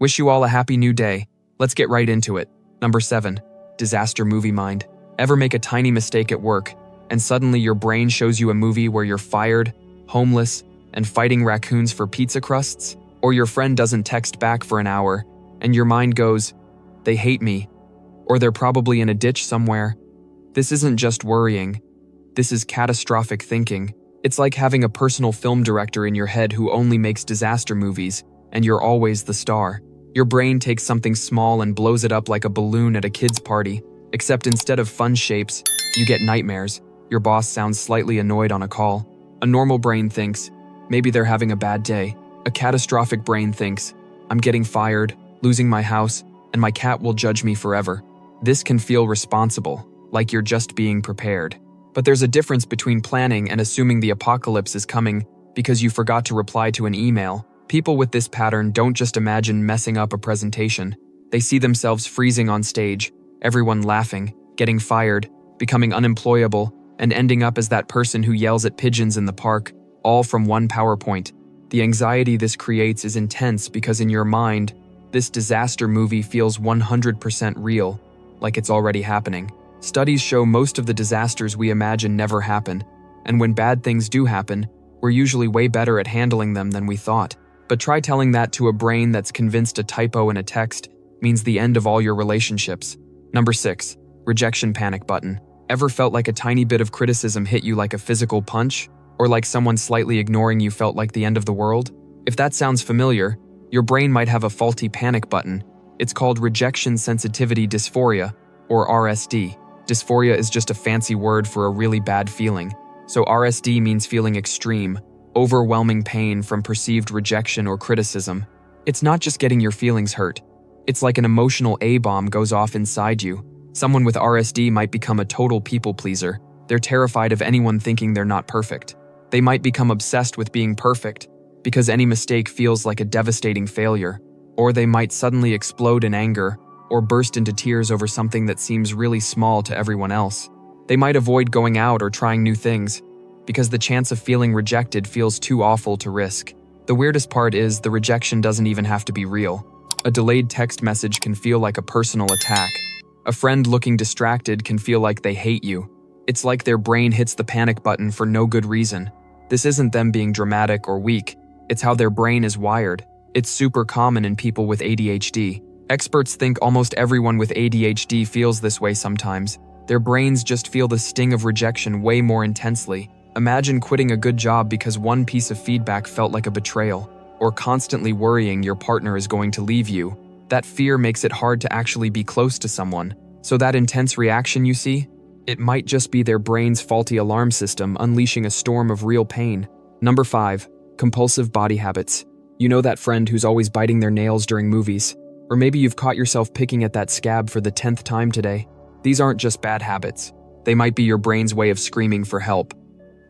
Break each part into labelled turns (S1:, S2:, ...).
S1: Wish you all a happy new day. Let's get right into it. Number 7. Disaster movie mind. Ever make a tiny mistake at work, and suddenly your brain shows you a movie where you're fired, homeless, and fighting raccoons for pizza crusts? Or your friend doesn't text back for an hour, and your mind goes, they hate me, or they're probably in a ditch somewhere. This isn't just worrying. This is catastrophic thinking. It's like having a personal film director in your head who only makes disaster movies, and you're always the star. Your brain takes something small and blows it up like a balloon at a kid's party, except instead of fun shapes, you get nightmares. Your boss sounds slightly annoyed on a call. A normal brain thinks, maybe they're having a bad day. A catastrophic brain thinks, I'm getting fired, losing my house, and my cat will judge me forever. This can feel responsible, like you're just being prepared. But there's a difference between planning and assuming the apocalypse is coming because you forgot to reply to an email. People with this pattern don't just imagine messing up a presentation. They see themselves freezing on stage, everyone laughing, getting fired, becoming unemployable, and ending up as that person who yells at pigeons in the park, all from one PowerPoint. The anxiety this creates is intense because in your mind, this disaster movie feels 100% real, like it's already happening. Studies show most of the disasters we imagine never happen, and when bad things do happen, we're usually way better at handling them than we thought. But try telling that to a brain that's convinced a typo in a text means the end of all your relationships. Number 6. Rejection panic button. Ever felt like a tiny bit of criticism hit you like a physical punch? Or like someone slightly ignoring you felt like the end of the world? If that sounds familiar, your brain might have a faulty panic button. It's called Rejection Sensitivity Dysphoria, or RSD. Dysphoria is just a fancy word for a really bad feeling. So RSD means feeling extreme, overwhelming pain from perceived rejection or criticism. It's not just getting your feelings hurt. It's like an emotional A-bomb goes off inside you. Someone with RSD might become a total people pleaser. They're terrified of anyone thinking they're not perfect. They might become obsessed with being perfect because any mistake feels like a devastating failure. Or they might suddenly explode in anger or burst into tears over something that seems really small to everyone else. They might avoid going out or trying new things because the chance of feeling rejected feels too awful to risk. The weirdest part is the rejection doesn't even have to be real. A delayed text message can feel like a personal attack. A friend looking distracted can feel like they hate you. It's like their brain hits the panic button for no good reason. This isn't them being dramatic or weak. It's how their brain is wired. It's super common in people with ADHD. Experts think almost everyone with ADHD feels this way sometimes. Their brains just feel the sting of rejection way more intensely. Imagine quitting a good job because one piece of feedback felt like a betrayal, or constantly worrying your partner is going to leave you. That fear makes it hard to actually be close to someone. So that intense reaction you see? It might just be their brain's faulty alarm system unleashing a storm of real pain. Number 5. Compulsive body habits. You know that friend who's always biting their nails during movies? Or maybe you've caught yourself picking at that scab for the 10th time today. These aren't just bad habits. They might be your brain's way of screaming for help.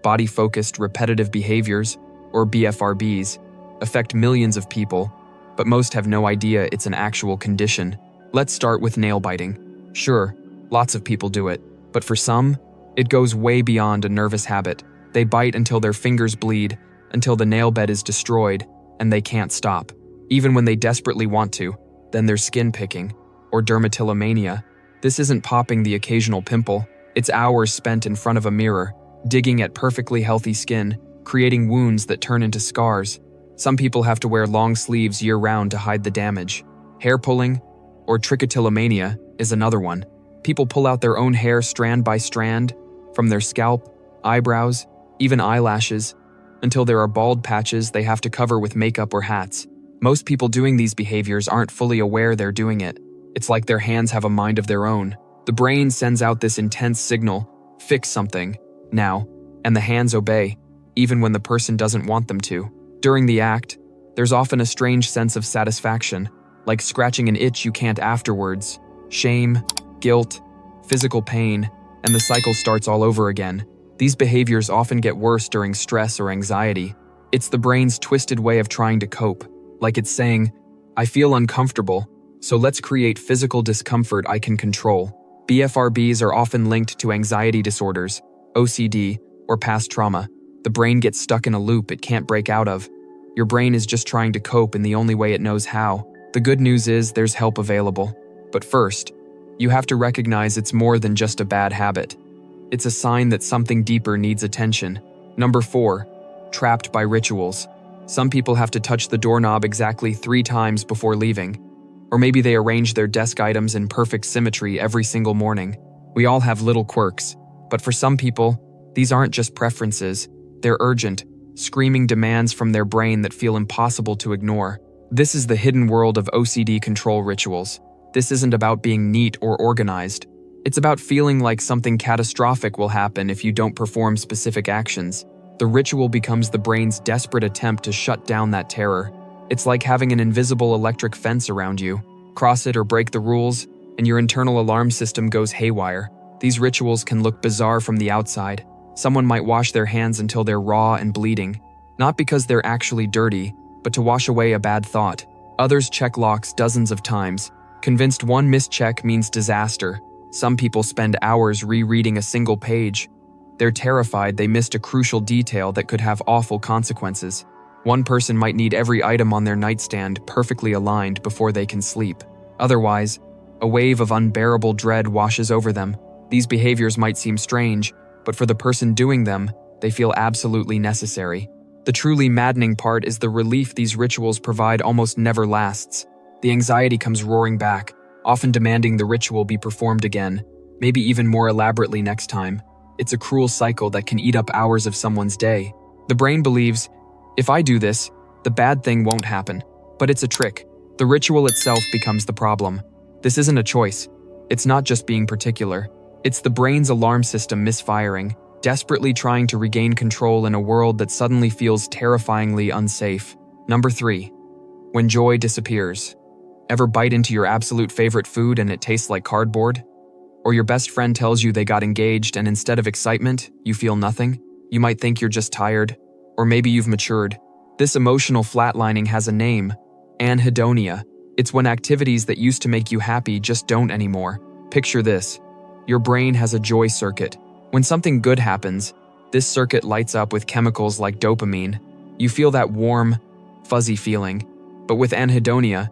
S1: Body-focused repetitive behaviors, or BFRBs, affect millions of people, but most have no idea it's an actual condition. Let's start with nail biting. Sure, lots of people do it, but for some, it goes way beyond a nervous habit. They bite until their fingers bleed, until the nail bed is destroyed, and they can't stop. Even when they desperately want to, then there's skin picking, or dermatillomania. This isn't popping the occasional pimple. It's hours spent in front of a mirror, digging at perfectly healthy skin, creating wounds that turn into scars. Some people have to wear long sleeves year-round to hide the damage. Hair pulling, or trichotillomania, is another one. People pull out their own hair strand by strand, from their scalp, eyebrows, even eyelashes, until there are bald patches they have to cover with makeup or hats. Most people doing these behaviors aren't fully aware they're doing it. It's like their hands have a mind of their own. The brain sends out this intense signal, fix something, now, and the hands obey, even when the person doesn't want them to. During the act, there's often a strange sense of satisfaction, like scratching an itch you can't afterwards. Shame, guilt, physical pain, and the cycle starts all over again. These behaviors often get worse during stress or anxiety. It's the brain's twisted way of trying to cope, like it's saying, I feel uncomfortable, so let's create physical discomfort I can control. BFRBs are often linked to anxiety disorders, OCD, or past trauma. The brain gets stuck in a loop it can't break out of. Your brain is just trying to cope in the only way it knows how. The good news is there's help available. But first, you have to recognize it's more than just a bad habit. It's a sign that something deeper needs attention. Number 4, trapped by rituals. Some people have to touch the doorknob exactly 3 times before leaving. Or maybe they arrange their desk items in perfect symmetry every single morning. We all have little quirks, but for some people, these aren't just preferences. They're urgent, screaming demands from their brain that feel impossible to ignore. This is the hidden world of OCD control rituals. This isn't about being neat or organized. It's about feeling like something catastrophic will happen if you don't perform specific actions. The ritual becomes the brain's desperate attempt to shut down that terror. It's like having an invisible electric fence around you. Cross it or break the rules, and your internal alarm system goes haywire. These rituals can look bizarre from the outside. Someone might wash their hands until they're raw and bleeding, not because they're actually dirty, but to wash away a bad thought. Others check locks dozens of times, convinced one mischeck means disaster. Some people spend hours rereading a single page. They're terrified they missed a crucial detail that could have awful consequences. One person might need every item on their nightstand perfectly aligned before they can sleep. Otherwise, a wave of unbearable dread washes over them. These behaviors might seem strange, but for the person doing them, they feel absolutely necessary. The truly maddening part is the relief these rituals provide almost never lasts. The anxiety comes roaring back, often demanding the ritual be performed again, maybe even more elaborately next time. It's a cruel cycle that can eat up hours of someone's day. The brain believes, if I do this, the bad thing won't happen. But it's a trick. The ritual itself becomes the problem. This isn't a choice. It's not just being particular. It's the brain's alarm system misfiring, desperately trying to regain control in a world that suddenly feels terrifyingly unsafe. Number 3, when joy disappears. Ever bite into your absolute favorite food and it tastes like cardboard? Or your best friend tells you they got engaged and instead of excitement, you feel nothing? You might think you're just tired, or maybe you've matured. This emotional flatlining has a name: Anhidonia. It's when activities that used to make you happy just don't anymore. Picture this. Your brain has a joy circuit. When something good happens, this circuit lights up with chemicals like dopamine. You feel that warm, fuzzy feeling. But with anhedonia,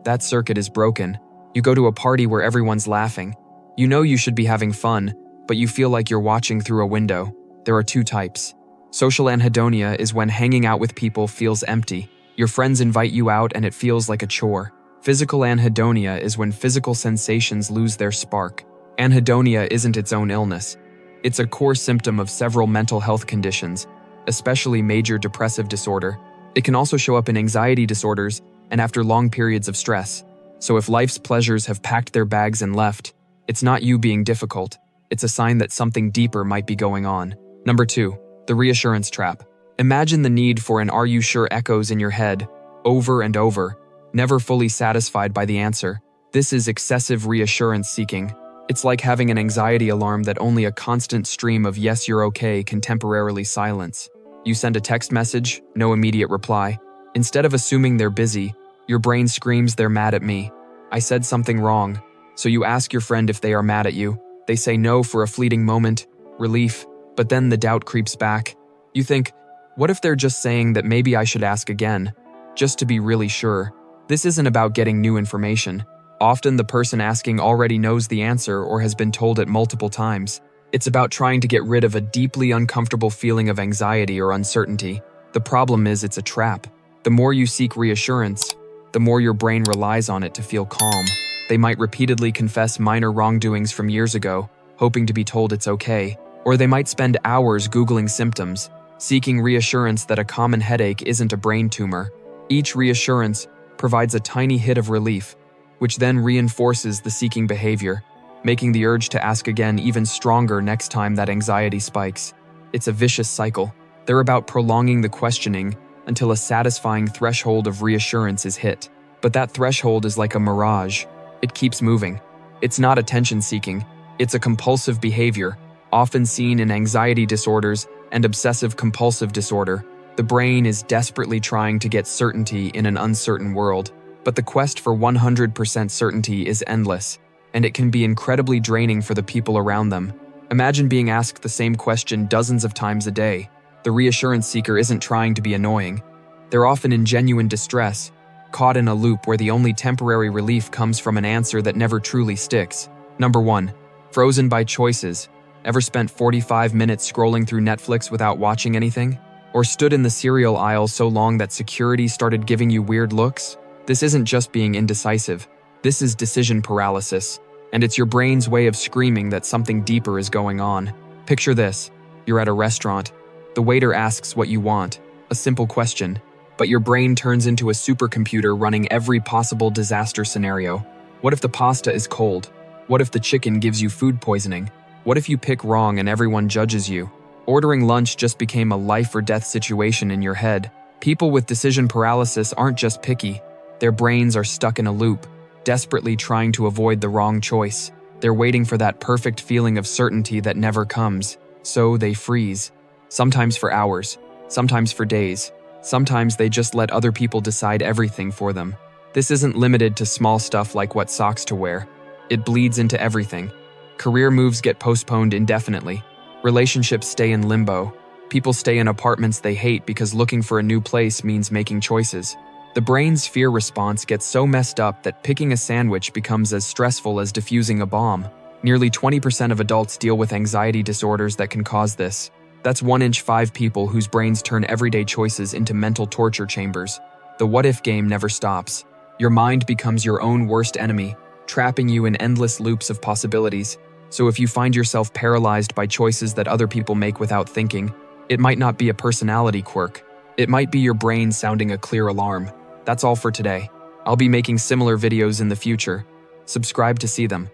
S1: that circuit is broken. You go to a party where everyone's laughing. You know you should be having fun, but you feel like you're watching through a window. There are 2 types. Social anhedonia is when hanging out with people feels empty. Your friends invite you out and it feels like a chore. Physical anhedonia is when physical sensations lose their spark. Anhedonia isn't its own illness. It's a core symptom of several mental health conditions, especially major depressive disorder. It can also show up in anxiety disorders and after long periods of stress. So if life's pleasures have packed their bags and left, it's not you being difficult. It's a sign that something deeper might be going on. Number 2, the reassurance trap. Imagine the need for an "are you sure" echoes in your head, over and over, never fully satisfied by the answer. This is excessive reassurance seeking. It's like having an anxiety alarm that only a constant stream of "yes, you're okay" can temporarily silence. You send a text message, no immediate reply. Instead of assuming they're busy, your brain screams, "They're mad at me. I said something wrong." So you ask your friend if they are mad at you. They say no for a fleeting moment, relief, but then the doubt creeps back. You think, what if they're just saying that maybe I should ask again, just to be really sure? This isn't about getting new information. Often the person asking already knows the answer or has been told it multiple times. It's about trying to get rid of a deeply uncomfortable feeling of anxiety or uncertainty. The problem is it's a trap. The more you seek reassurance, the more your brain relies on it to feel calm. They might repeatedly confess minor wrongdoings from years ago, hoping to be told it's okay. Or they might spend hours Googling symptoms, seeking reassurance that a common headache isn't a brain tumor. Each reassurance provides a tiny hit of relief, which then reinforces the seeking behavior, making the urge to ask again even stronger next time that anxiety spikes. It's a vicious cycle. They're about prolonging the questioning until a satisfying threshold of reassurance is hit. But that threshold is like a mirage. It keeps moving. It's not attention-seeking. It's a compulsive behavior, often seen in anxiety disorders and obsessive-compulsive disorder. The brain is desperately trying to get certainty in an uncertain world. But the quest for 100% certainty is endless, and it can be incredibly draining for the people around them. Imagine being asked the same question dozens of times a day. The reassurance seeker isn't trying to be annoying. They're often in genuine distress, caught in a loop where the only temporary relief comes from an answer that never truly sticks. Number 1. Frozen by choices. Ever spent 45 minutes scrolling through Netflix without watching anything? Or stood in the cereal aisle so long that security started giving you weird looks? This isn't just being indecisive. This is decision paralysis, and it's your brain's way of screaming that something deeper is going on. Picture this. You're at a restaurant. The waiter asks what you want, a simple question, but your brain turns into a supercomputer running every possible disaster scenario. What if the pasta is cold? What if the chicken gives you food poisoning? What if you pick wrong and everyone judges you? Ordering lunch just became a life or death situation in your head. People with decision paralysis aren't just picky. Their brains are stuck in a loop, desperately trying to avoid the wrong choice. They're waiting for that perfect feeling of certainty that never comes. So they freeze. Sometimes for hours, sometimes for days. Sometimes they just let other people decide everything for them. This isn't limited to small stuff like what socks to wear. It bleeds into everything. Career moves get postponed indefinitely. Relationships stay in limbo. People stay in apartments they hate because looking for a new place means making choices. The brain's fear response gets so messed up that picking a sandwich becomes as stressful as defusing a bomb. Nearly 20% of adults deal with anxiety disorders that can cause this. That's 1 in 5 people whose brains turn everyday choices into mental torture chambers. The what-if game never stops. Your mind becomes your own worst enemy, trapping you in endless loops of possibilities. So if you find yourself paralyzed by choices that other people make without thinking, it might not be a personality quirk. It might be your brain sounding a clear alarm. That's all for today. I'll be making similar videos in the future. Subscribe to see them.